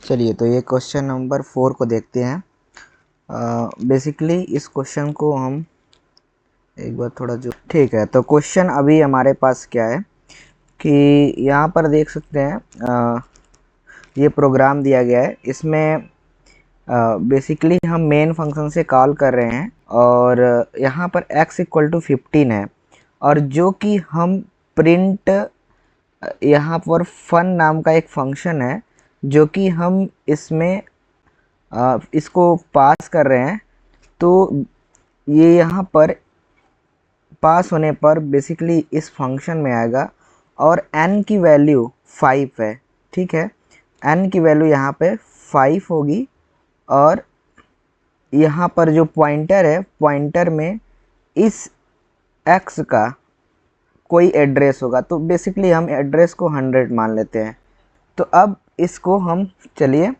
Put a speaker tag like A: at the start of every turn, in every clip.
A: चलिए तो ये क्वेश्चन नंबर 4 को देखते हैं। बेसिकली इस क्वेश्चन को हम एक बार थोड़ा जो ठीक है, तो क्वेश्चन अभी हमारे पास क्या है कि यहाँ पर देख सकते हैं ये प्रोग्राम दिया गया है। इसमें बेसिकली हम मेन फंक्शन से कॉल कर रहे हैं और यहाँ पर x इक्वल टू 15 है और जो कि हम प्रिंट यहाँ पर फन नाम का एक फंक्शन है जो कि हम इसमें इसको पास कर रहे हैं। तो ये यहाँ पर पास होने पर बेसिकली इस फंक्शन में आएगा और n की वैल्यू 5 है। ठीक है, n की वैल्यू यहाँ पे 5 होगी और यहाँ पर जो पॉइंटर है, पॉइंटर में इस x का कोई एड्रेस होगा। तो बेसिकली हम एड्रेस को 100 मान लेते हैं। तो अब इसको हम चलिए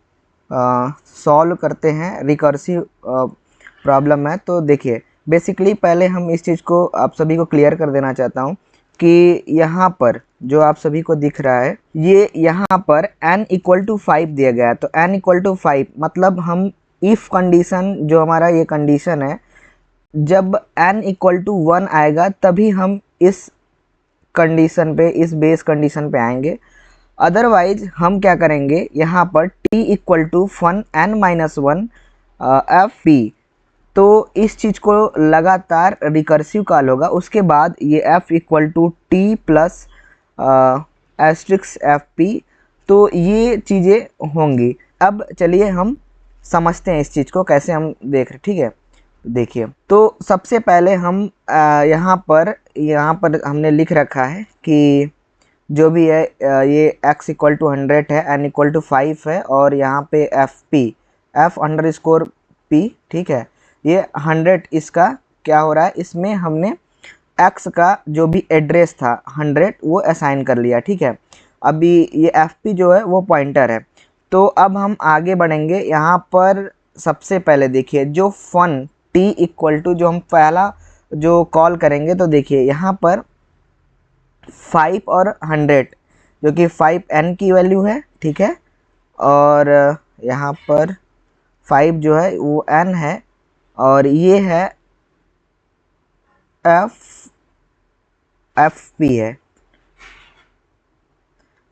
A: सॉल्व करते हैं। रिकर्सिव प्रॉब्लम है। तो देखिए बेसिकली पहले हम इस चीज़ को आप सभी को क्लियर कर देना चाहता हूँ कि यहाँ पर जो आप सभी को दिख रहा है, ये यहाँ पर n इक्वल टू 5 दिया गया है। तो n इक्वल टू 5 मतलब हम इफ़ कंडीशन, जो हमारा ये कंडीशन है, जब n इक्वल टू 1 आएगा तभी हम इस कंडीशन पे, इस बेस कंडीशन पे आएंगे। अदरवाइज हम क्या करेंगे, यहाँ पर t इक्वल टू फन n माइनस 1 एफ पी, तो इस चीज़ को लगातार रिकर्सिव कॉल होगा। उसके बाद ये f equal to t plus asterisk f P, तो ये चीज़ें होंगी। अब चलिए हम समझते हैं इस चीज़ को कैसे हम देख रहे। ठीक है, देखिए तो सबसे पहले हम यहाँ पर हमने लिख रखा है कि जो भी है ये x इक्वल टू 100 है, n इक्वल टू 5 है और यहाँ पे F P, F under score P. ठीक है, ये 100 इसका क्या हो रहा है, इसमें हमने x का जो भी एड्रेस था 100 वो असाइन कर लिया। ठीक है, अभी ये एफ पी जो है वो पॉइंटर है। तो अब हम आगे बढ़ेंगे। यहाँ पर सबसे पहले देखिए जो फन t इक्वल टू, जो हम पहला जो कॉल करेंगे, तो देखिए यहाँ पर 5 और 100, जो कि 5 n की वैल्यू है। ठीक है, और यहाँ पर 5 जो है वो n है और ये है एफ पी है।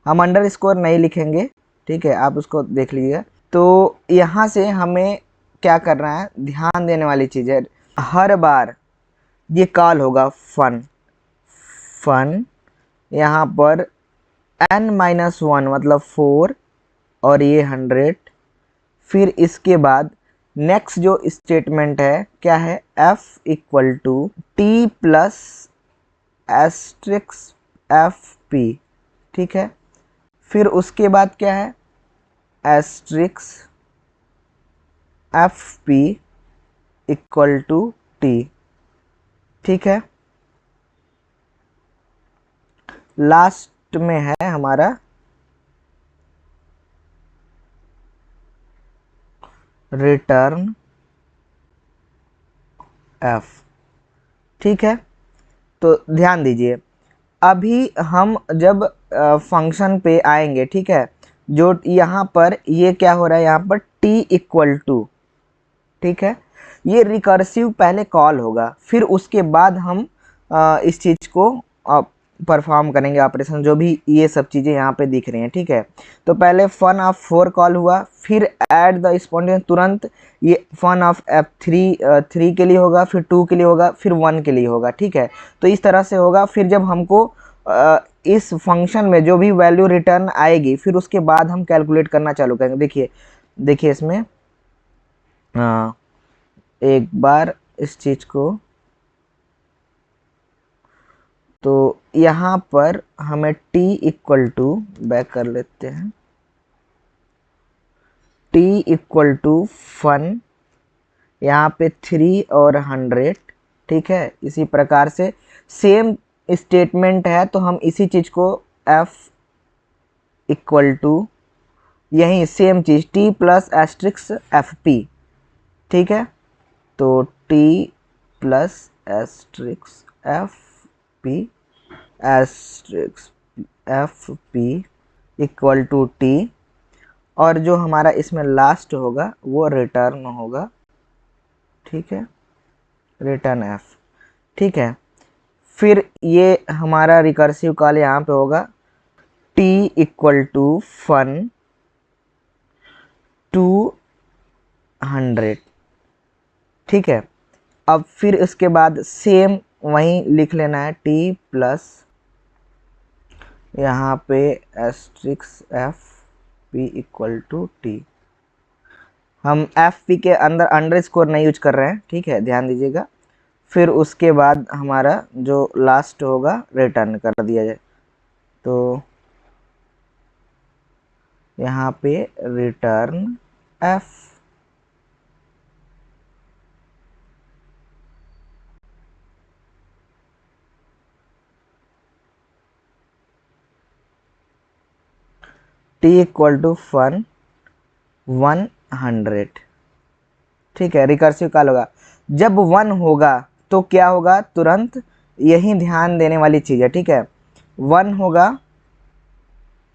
A: हम अंडर स्कोर नहीं लिखेंगे, ठीक है, आप उसको देख लीजिए। तो यहाँ से हमें क्या करना है, ध्यान देने वाली चीज़ है, हर बार ये कॉल होगा फन यहाँ पर n माइनस 1 मतलब 4 और ये 100। फिर इसके बाद नेक्स्ट जो स्टेटमेंट है क्या है, f equal to t plus asterisk f p. ठीक है, फिर उसके बाद क्या है, asterisk f p equal to t. ठीक है, लास्ट में है हमारा रिटर्न एफ। ठीक है, तो ध्यान दीजिए अभी हम जब फंक्शन पे आएंगे, ठीक है, जो यहाँ पर ये क्या हो रहा है, यहाँ पर t इक्वल टू, ठीक है, ये रिकर्सिव पहले कॉल होगा, फिर उसके बाद हम इस चीज़ को परफॉर्म करेंगे ऑपरेशन, जो भी ये सब चीज़ें यहाँ पे दिख रही हैं। ठीक है, तो पहले फन ऑफ 4 कॉल हुआ, फिर ऐड द स्पॉन्टेनियस तुरंत ये फन ऑफ एफ 3 के लिए होगा, फिर 2 के लिए होगा, फिर 1 के लिए होगा। ठीक है, तो इस तरह से होगा। फिर जब हमको इस फंक्शन में जो भी वैल्यू रिटर्न आएगी, फिर उसके बाद हम कैलकुलेट करना चालू करेंगे। देखिए इसमें एक बार इस चीज़ को, तो यहाँ पर हमें t इक्वल टू, बैक कर लेते हैं, t इक्वल टू फन यहाँ पे 3 और 100। ठीक है, इसी प्रकार से सेम स्टेटमेंट है, तो हम इसी चीज़ को f इक्वल टू यही सेम चीज़ t plus asterisk f p. ठीक है, तो t plus asterisk f p asterisk f p equal to t, और जो हमारा इसमें लास्ट होगा वो रिटर्न होगा, ठीक है, रिटर्न एफ, ठीक है। फिर ये हमारा रिकर्सिव कॉल यहाँ पे होगा t इक्वल टू फन 200, ठीक है। अब फिर उसके बाद सेम वहीं लिख लेना है t प्लस यहाँ पे asterisk f p equal to t. हम एफ पी के अंदर अंडरस्कोर नहीं यूज कर रहे हैं, ठीक है, ध्यान दीजिएगा। फिर उसके बाद हमारा जो लास्ट होगा रिटर्न कर दिया जाए, तो यहाँ पे return f. T equal to fun 100, ठीक है, रिकर्सिव कॉल होगा। जब 1 होगा तो क्या होगा, तुरंत यही ध्यान देने वाली चीज़ है, ठीक है। 1 होगा,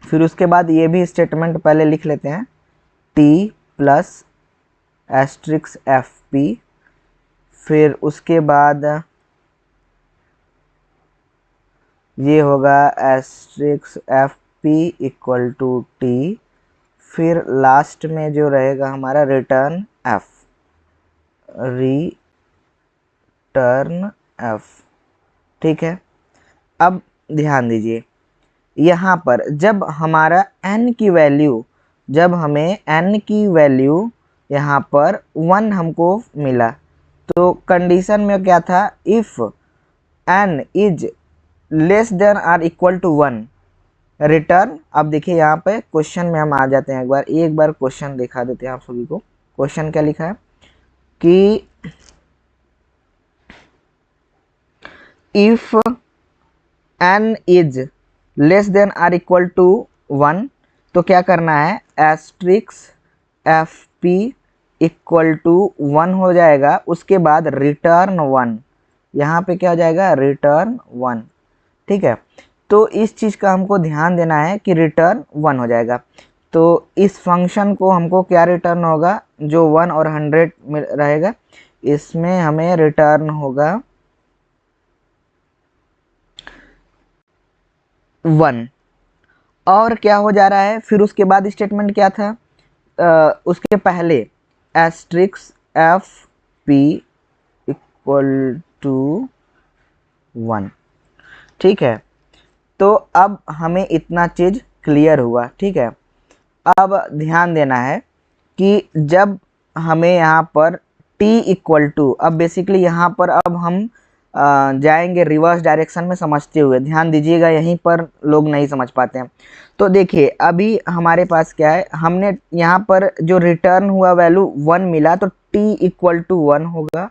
A: फिर उसके बाद ये भी स्टेटमेंट पहले लिख लेते हैं, t plus asterisk f p, फिर उसके बाद ये होगा asterisk f p equal to t, फिर लास्ट में जो रहेगा हमारा रिटर्न एफ, रिटर्न एफ, ठीक है। अब ध्यान दीजिए, यहाँ पर जब हमारा n की वैल्यू, जब हमें n की वैल्यू यहाँ पर 1 हमको मिला, तो कंडीशन में क्या था, if n is less than or equal to 1 return. अब देखिए यहाँ पे क्वेश्चन में हम आ जाते हैं, एक बार क्वेश्चन दिखा देते हैं आप सभी को। क्वेश्चन क्या लिखा है कि if n is less than or equal to 1, तो क्या करना है, asterisk f p equal to 1 हो जाएगा, उसके बाद रिटर्न 1, यहाँ पे क्या हो जाएगा, रिटर्न 1, ठीक है। तो इस चीज़ का हमको ध्यान देना है कि रिटर्न 1 हो जाएगा। तो इस फंक्शन को हमको क्या रिटर्न होगा, जो 1 और 100 में रहेगा, इसमें हमें रिटर्न होगा 1। और क्या हो जा रहा है, फिर उसके बाद स्टेटमेंट क्या था, उसके पहले asterisk f p equal to 1, ठीक है। तो अब हमें इतना चीज़ क्लियर हुआ, ठीक है। अब ध्यान देना है कि जब हमें यहाँ पर t इक्वल टू, अब बेसिकली यहाँ पर अब हम जाएंगे रिवर्स डायरेक्शन में समझते हुए, ध्यान दीजिएगा, यहीं पर लोग नहीं समझ पाते हैं। तो देखिए अभी हमारे पास क्या है, हमने यहाँ पर जो रिटर्न हुआ वैल्यू 1 मिला, तो t इक्वल टू 1 होगा,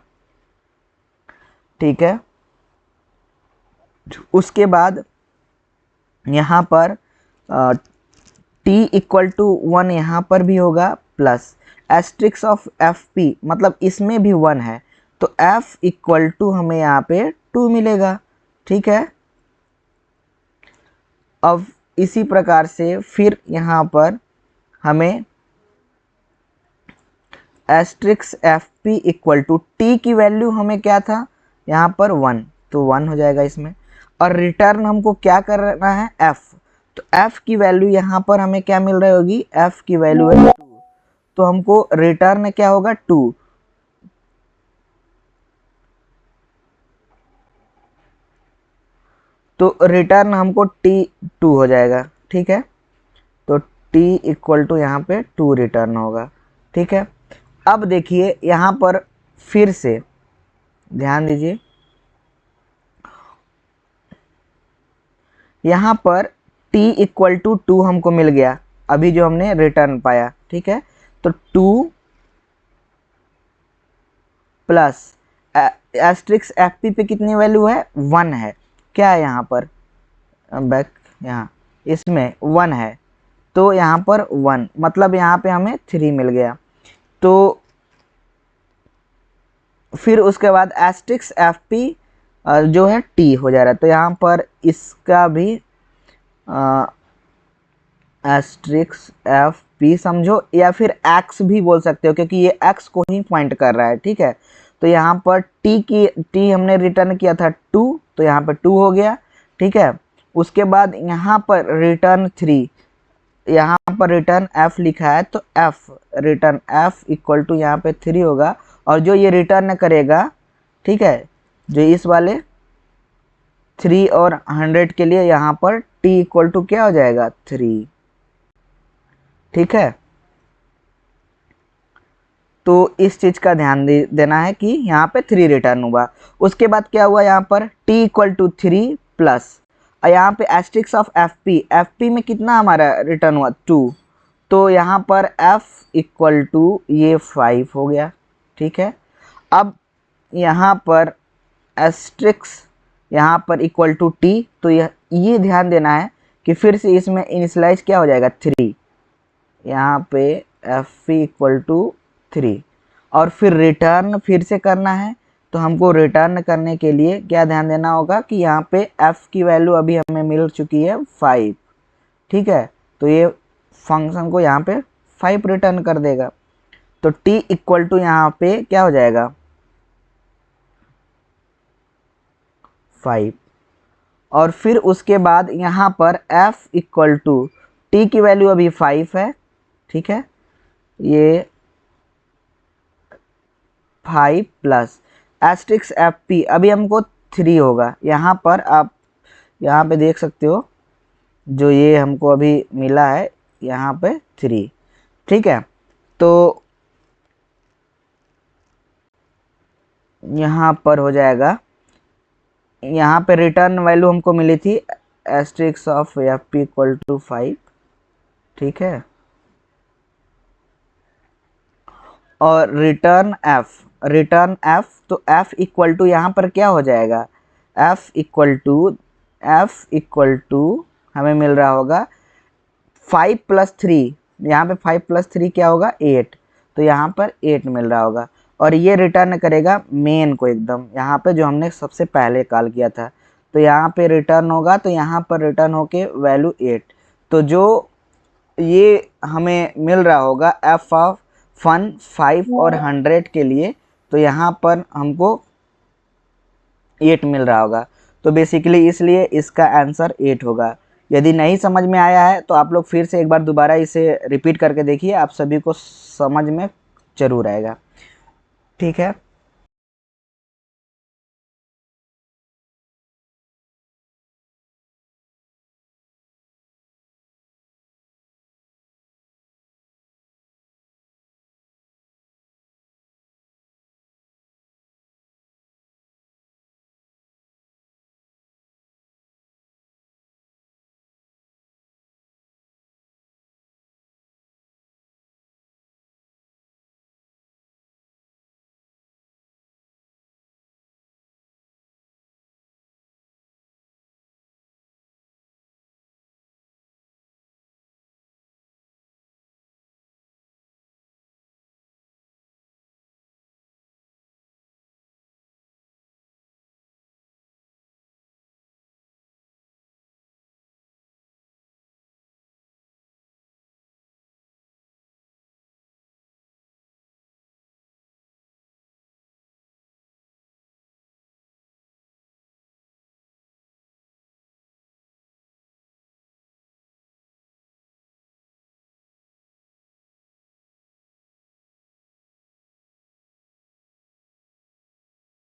A: ठीक है। उसके बाद यहाँ पर t इक्वल टू 1 यहाँ पर भी होगा, plus asterisk of f p, मतलब इसमें भी 1 है, तो f इक्वल टू हमें यहाँ पे 2 मिलेगा, ठीक है। अब इसी प्रकार से फिर यहाँ पर हमें asterisk f p equal to t की वैल्यू हमें क्या था, यहाँ पर 1, तो 1 हो जाएगा इसमें। और रिटर्न हमको क्या करना है, f, तो f की वैल्यू यहाँ पर हमें क्या मिल रही होगी, f की वैल्यू है 2, तो हमको रिटर्न क्या होगा 2, तो रिटर्न हमको t2 हो जाएगा, ठीक है। तो t इक्वल टू यहाँ पे 2 रिटर्न होगा, ठीक है। अब देखिए यहाँ पर फिर से ध्यान दीजिए, यहाँ पर t इक्वल टू 2 हमको मिल गया, अभी जो हमने रिटर्न पाया, ठीक है। तो 2 प्लस एस्ट्रिक्स एफ पी पे कितनी वैल्यू है, 1 है, क्या है यहाँ पर, बैक यहाँ इसमें 1 है, तो यहाँ पर 1, मतलब यहाँ पे हमें 3 मिल गया। तो फिर उसके बाद एस्ट्रिक्स एफ पी जो है t हो जा रहा है, तो यहाँ पर इसका भी एस्ट्रिक्स एफ पी समझो, या फिर एक्स भी बोल सकते हो क्योंकि ये एक्स को ही पॉइंट कर रहा है, ठीक है। तो यहाँ पर टी हमने रिटर्न किया था 2, तो यहाँ पर 2 हो गया, ठीक है। उसके बाद यहाँ पर रिटर्न 3, यहाँ पर रिटर्न एफ लिखा है तो f return f equal to यहाँ पे 3 होगा। और जो ये रिटर्न करेगा, ठीक है, जो इस वाले 3 और 100 के लिए यहाँ पर टी इक्वल टू क्या हो जाएगा 3, ठीक है। तो इस चीज़ का ध्यान देना है कि यहाँ पे 3 रिटर्न हुआ। उसके बाद क्या हुआ, यहाँ पर t इक्वल टू 3 प्लस, और यहाँ पे एस्ट्रिक्स ऑफ एफ पी में कितना हमारा रिटर्न हुआ 2, तो यहाँ पर f इक्वल टू ये 5 हो गया, ठीक है। अब यहाँ पर एस्ट्रिक्स यहाँ पर इक्वल टू t, तो ये ध्यान देना है कि फिर से इसमें इनिशलाइज क्या हो जाएगा 3, यहाँ पे एफ पी इक्वल टू 3, और फिर रिटर्न फिर से करना है। तो हमको रिटर्न करने के लिए क्या ध्यान देना होगा कि यहाँ पे f की वैल्यू अभी हमें मिल चुकी है 5, ठीक है। तो ये फंक्शन को यहाँ पे 5 रिटर्न कर देगा। तो t इक्वल टू यहाँ पे क्या हो जाएगा 5, और फिर उसके बाद यहाँ पर f इक्वल टू t की वैल्यू अभी 5 है, ठीक है। ये 5 प्लस एस्ट्रिक्स एफ पी अभी हमको 3 होगा। यहाँ पर आप यहाँ पे देख सकते हो जो ये हमको अभी मिला है यहाँ पे 3, ठीक है। तो यहाँ पर हो जाएगा, यहाँ पे रिटर्न वैल्यू हमको मिली थी asterisk of f p equal to 5, ठीक है। और रिटर्न एफ तो एफ इक्वल टू यहाँ पर क्या हो जाएगा एफ इक्वल टू हमें मिल रहा होगा 5 प्लस 3, यहाँ पे 5 प्लस 3 क्या होगा 8, तो यहाँ पर 8 मिल रहा होगा। और ये रिटर्न करेगा मेन को एकदम यहाँ पे जो हमने सबसे पहले कॉल किया था, तो यहाँ पे रिटर्न होगा, तो यहाँ पर रिटर्न होके वैल्यू 8। तो जो ये हमें मिल रहा होगा एफ ऑफ फन 5 और 100 के लिए, तो यहाँ पर हमको 8 मिल रहा होगा। तो बेसिकली इसलिए इसका आंसर 8 होगा। यदि नहीं समझ में आया है तो आप लोग फिर से एक बार दोबारा इसे रिपीट करके देखिए, आप सभी को समझ में ज़रूर आएगा, ठीक है।